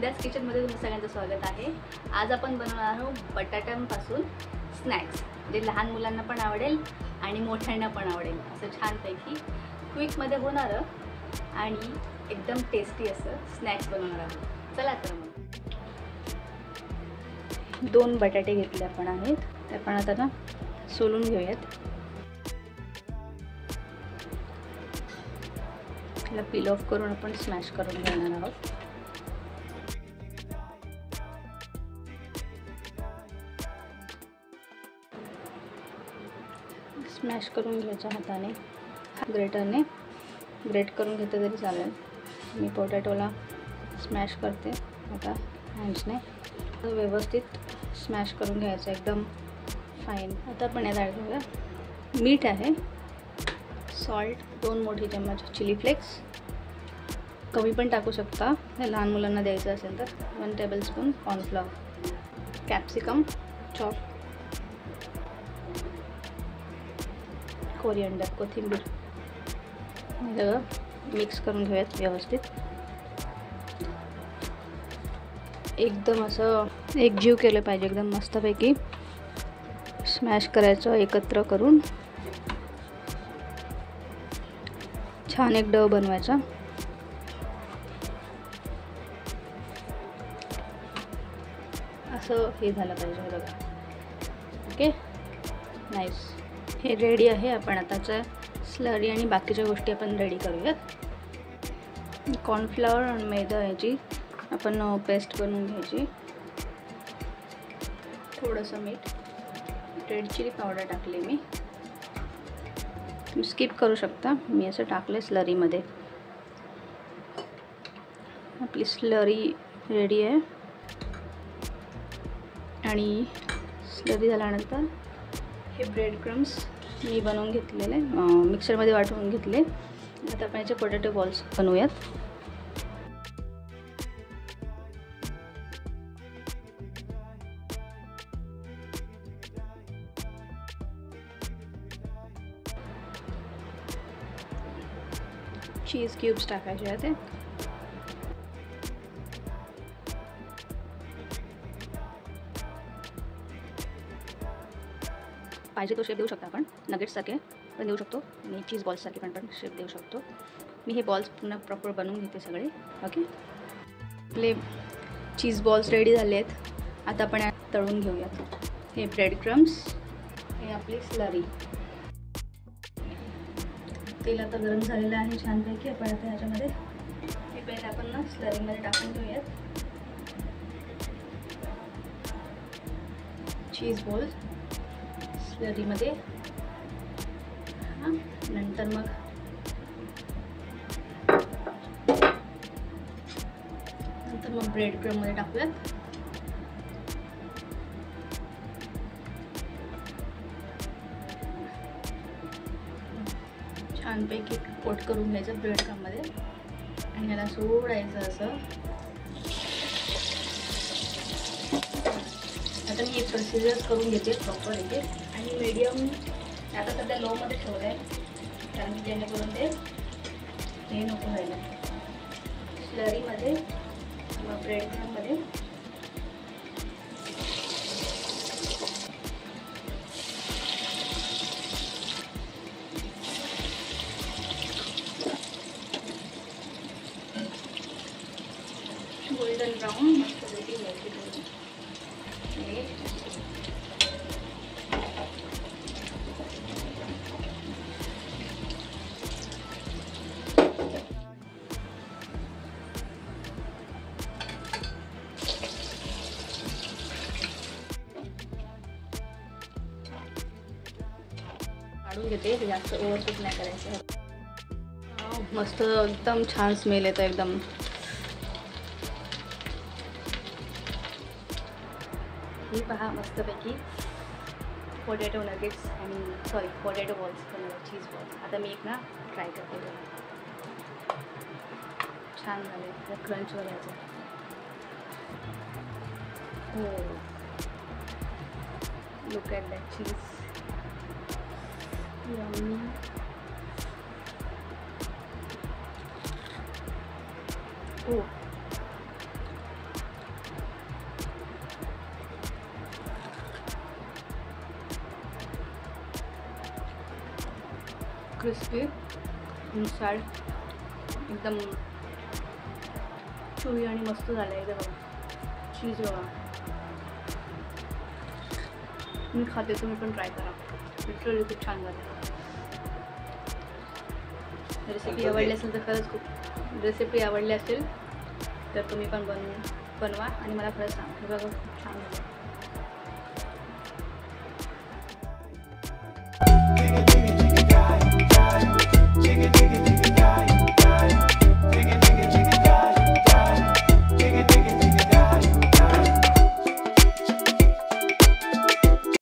संध्याच किचनमध्ये तुमचं सगळ्यांचं स्वागत आहे। आज आपण बनवणार आहोत बटाट्यांपासून स्नॅक्स, जे लहान मुलांना पण आवडेल आणि मोठ्यांना पण आवडेल असं छानपैकी क्विकमध्ये होणारं आणि एकदम टेस्टी असं स्नॅक्स बनवणार आहोत। चला तर मग 2 बटाटे घेतले आपण आहेत, ते आपण आता ना सोलून घेऊयात। त्याला पील ऑफ करून आपण स्मॅश करून घेणार आहोत। स्मॅश करून घ्यायच्या हाताने, ग्रेटरने ग्रेट करून घेतलं तरी चालेल। मी पोटॅटोला स्मॅश करते आता हँड्सने, व्यवस्थित स्मॅश करून घ्यायचं एकदम फाईन। आता आपण यात ॲड करूया मीठ आहे, सॉल्ट 2 मोठे चम्मच, चिली फ्लेक्स कमी पण टाकू शकता लहान मुलांना द्यायचं असेल तर, 1 tablespoon cornflour, capsicum chop, coriander कोथिंबीर, सगळं मिक्स करून घेऊयात व्यवस्थित। एकदम असं एकजीव केलं पाहिजे, एकदम मस्तपैकी स्मॅश करायचं एकत्र करून, छान एक डव बनवायचा। असं हे झालं पाहिजे बघा, ओके नाईस। हे रेडी आहे। आपण आताचं स्लरी आणि बाकीच्या गोष्टी आपण रेडी करूयात। कॉर्नफ्लॉवर आणि मैदा याची आपण पेस्ट बनवून घ्यायची, थोडंसं मीठ, रेड चिली पावडर टाकले मी, तुम्ही स्किप करू शकता, मी असं टाकले स्लरीमध्ये। आपली स्लरी रेडी आहे आणि स्लरी झाल्यानंतर हे ब्रेड क्रम्स मी बनवून घेतलेले, मिक्सरमध्ये वाटून घेतले। आता आपण याचे पोटॅटो बॉल्स बनवूयात। चीज क्यूब्स टाकायचे आहेत, पाहिजे तो शेप देऊ शकता आपण, नगेट्ससारखे पण देऊ शकतो आणि चीज बॉल्ससारखे पण शेप देऊ शकतो। मी हे बॉल्स पुन्हा प्रॉपर बनवून घेते सगळे, ओके। आपले चीज बॉल्स रेडी झाले आहेत, आता आपण तळून घेऊयात। हे ब्रेड क्रम्स, हे आपली स्लरी, तेल आता गरम झालेलं आहे छानपैकी। आपण आता ह्याच्यामध्ये हे पहिले आपण ना स्लरीमध्ये टाकून घेऊयात चीज बॉल स्लरीमध्ये, नंतर मग ब्रेड क्रममध्ये टाकूयात। छानपैकी कोट करून घ्यायचं ब्रेड क्रममध्ये आणि याला सोडायचं असं। आता मी एक प्रोसिजर करून घेते प्रॉपर इथे, आणि मीडियम आता सध्या लोमध्ये ठेवलं आहे, कारण जेणेकरून ते हे नको व्हायला स्लरीमध्ये किंवा ब्रेड क्रममध्ये। गोल्डन ब्राउन मस्तपैकी घ्यायची थोडी, काढून घेते, जास्त ओव्हरकुक नाही करायचं। मस्त एकदम छान स्मेल येतं एकदम। ही पहा मस्तपैकी पोटॅटो नगेट्स आणि सॉरी पोटॅटो बॉल्स बनवले, चीज बॉल्स। आता मी एक ना ट्राय करते, छान झाले, क्रंच बनायचं। हो, look at that cheese, yummy। Oh, crispy inside, एकदम चुई आणि मस्त झालं आहे. बघा चीज बघा, मी खाते, तुम्ही पण ट्राय करा. लिटरली खूप छान झालं. रेसिपी आवडली असेल तर खरंच खूप, रेसिपी आवडली असेल तर तुम्ही पण बनवा आणि मला खरंच सांगा. बघा खूप छान झालं.